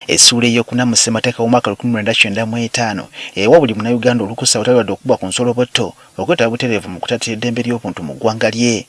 Essuula ey'okuna mu ssemateeka w'omwaka 1995 ewa buli munnayuganda olukusa obutalwadde okuba ku nsolo bw'etto okwetaba butereevu mu kutattira eddembe ly'obuntu mu ggwanga lye.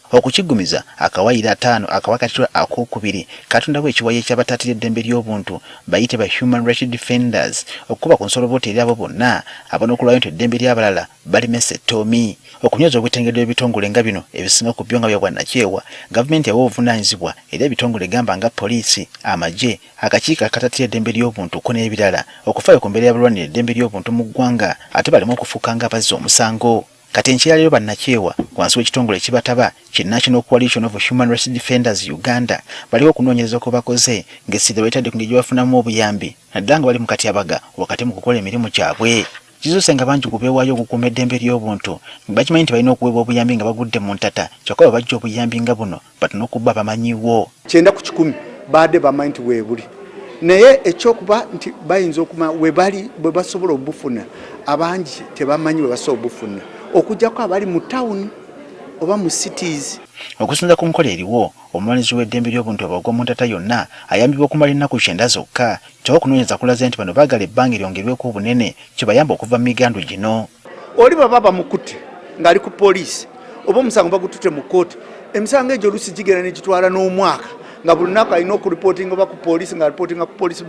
Okukigumiza akawaayiro 5 akawakati ak'okubiri katondawo ekiwayi eky'abatattira eddembe ly'obuntu bayite ba human rights defenders okuba ku nsolo bw'etto eri abo bonna aban'okulwayo nti eddembe ly'abalala balimesa ettoomi. Okunyoza obwetengedde ebitongole nga bino ebisinga ku byo nga bya bwannakyewa gavumenti yawa obuvunaanyizibwa eri ebitongole gamba nga poliisi, amagye, akakiiko akatattira eddembe ly'obuntu ko n'ebirala okufaayo ku mbeera y'abalwanira eddembe ly'obuntu mu ggwanga ate baleme okufuuka nga abazza omusango. Kati enkyera leero bannakyewa wansi w'ekitongole ekibataba ki National Coalition of Human Rights Defenders Uganda baliwo okunoonyereza kwe bakoze ng'essira beetadde ku ngeri gye bafunamu obuyambi naddala nga bali mu katyabaga wakati mu kukola emirimu gyabwe. Kizuuse nga bangi ku beewaayo okukuuma eddembe ly'obuntu bakimanyi nti balina okuweebwa obuyambi nga bagudde mu ntata kyokka bwe bajja obuyambi nga buno batuna okubba bamanyiwo. 9 ku 10 baadde bamanyi nti weebuli naye ekyokuba nti bayinza okuma webali bwe basobola obufuna abangi tebamanyi bwe basobola obufuna okujjako abali mu town oba mu cities. Okusinza ku nkola eriwo omulwanizi w'eddembe ly'obuntu abagwa mu ntata yonna ayambibwa okumala ennaku 9 zokka kyokka okunoonyereza kulaze nti bano baagala ebbanga lyongerweko obunene kibayamba okuva mu migandu gino. Oli baba bamukutte ng'ali ku poliisi oba omusango bagututte mu kkooti emisango egyo oluusi gigenda ne gitwala n'omwaka nga buli lunaku alina okuripootinga oba ku poliisi nga ripootinga ku poliisi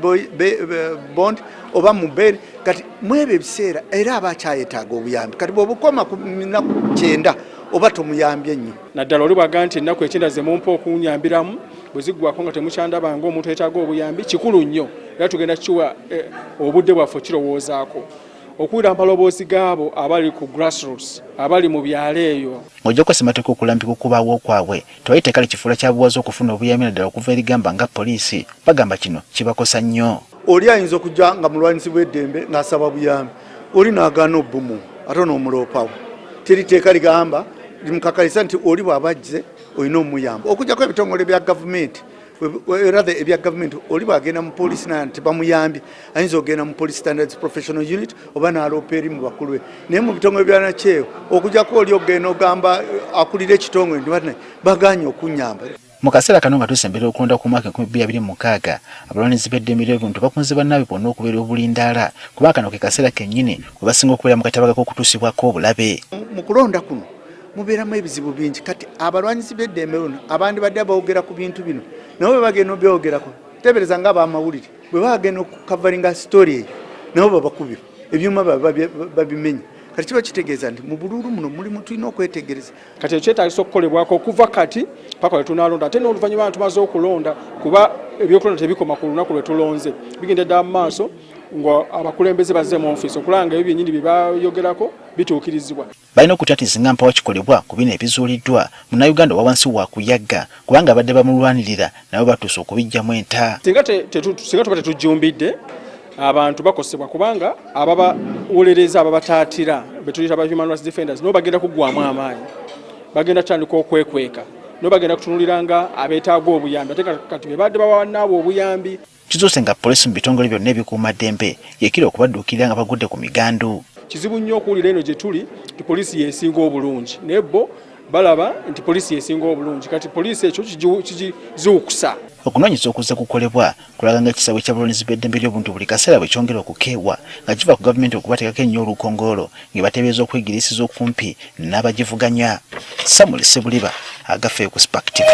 bond oba mu beeri. Kati mwebyo ebiseera era aba akyayetaaga obuyambi kati bw'obukoma ku nnaku 9 oba tomuyambye nnyo. Naddala oli bwaga nti ennaku ekyenda ze mumpa okunyambiramu bwe ziggwako nga temukyandabanga omuntu yetaaga obuyambi kikulu nnyo era tugenda kiwa obudde bwaffe kirowoozaako okuwulira amaloboozi gaabo abali ku grassroots abali mu byalo eyo. Ng'ojjako ssemateeka okulambika okubaawo okwabwe tebayiteekali kifuula kya buwaze okufuna obuyambi naddala okuva eri gamba nga poliisi bagamba kino kibakosa nnyo. Oli ayinza okujja nga mulwanyisi bw'eddembe ng'asaba buyambi oli n'agaana obbumu ate n'omuloopawo teriteeka ligamba limukakalisa nti oli bw'abajje olina omuyamba okujjako ebitongole bya gavumenti ebya gavumenti oli bw'agenda mu poliisi naye tebamuyambye ayinza okugenda mu police standards professional unit oba n'aloopa eri mu bakulu be naye mu bitongole bya nakyewo okujjako oli okugenda ogamba akulira ekitongole nti baganye okunyamba. Mu kaseera kano nga tusembera okulonda ku mwaka 2026 abalwanizi b'eddembe ly'obuntu bakunze bannaabwe bonna okubeera obulindaala kuba kano ke kaseera kennyini we basinga okubeera mu katyabaga k'okutuusibwako obulabe. Mu kulonda kuno mubeeramu ebizibu bingi kati abalwanyisi b'eddembe luno abandi badde boogera ku bintu bino nabo bwe bagenda obyogerako tebereza nga ab'amawulire bwe bagenda okukavaringa sitori eyo nabo babakubira ebyuma babimenya kati kiba kitegeeza nti mu bululu muno mulimu tulina okwetegereza. Kati ekyetaagisa okukolebwako okuva kati paka lwe tunaalonda ate n'oluvannyuma nga tumaze okulonda kuba ebyokulonda tebikoma ku lunaku lwe tulonze bigenda ddala mu maaso nga abakulembeze bazze mu ofiisi okulanga ebyo byennyini bye bayogerako bituukirizibwa. Balina okutatizinga mpawa kikolebwa ku bino ebizuuliddwa munnayuganda owa wansi wa kuyagga kubanga abadde bamulwanirira nabo batuuse okubijjamu enta. Singa tuba tetujjumbidde abantu bakosebwa kubanga ababawolereza ababataatira betuyita ba human rights defenders no bagenda kuggwamu amaanyi bagenda tandika okwekweka no bagenda kutunuliranga abeetaaga obuyambi ate kati bebadde bawannaabo obuyambi. Kizuuse nga poliisi mu bitongole byonna ebikuuma ddembe yekira okubadduukirira nga bagudde ku migandu. Kizibu nnyo okuwulira eno gye tuli nti poliisi yeesinga obulungi naye bo balaba nti poliisi yeesinga obulungi kati poliisi ekyo kigizuukusa. Okunoonyeza okuzze kukolebwa kulaga nga ekisabwe ky'abalwanizi b'eddembe ly'obuntu buli kaseera bwe kyongera okukeewa nga kiva ku gavumenti okubateekako ennyo olukongolo nge bateebereza okwegirisiza okumpi n'abagivuganya. Samuel Sebuliba agaffe ku Spark TV.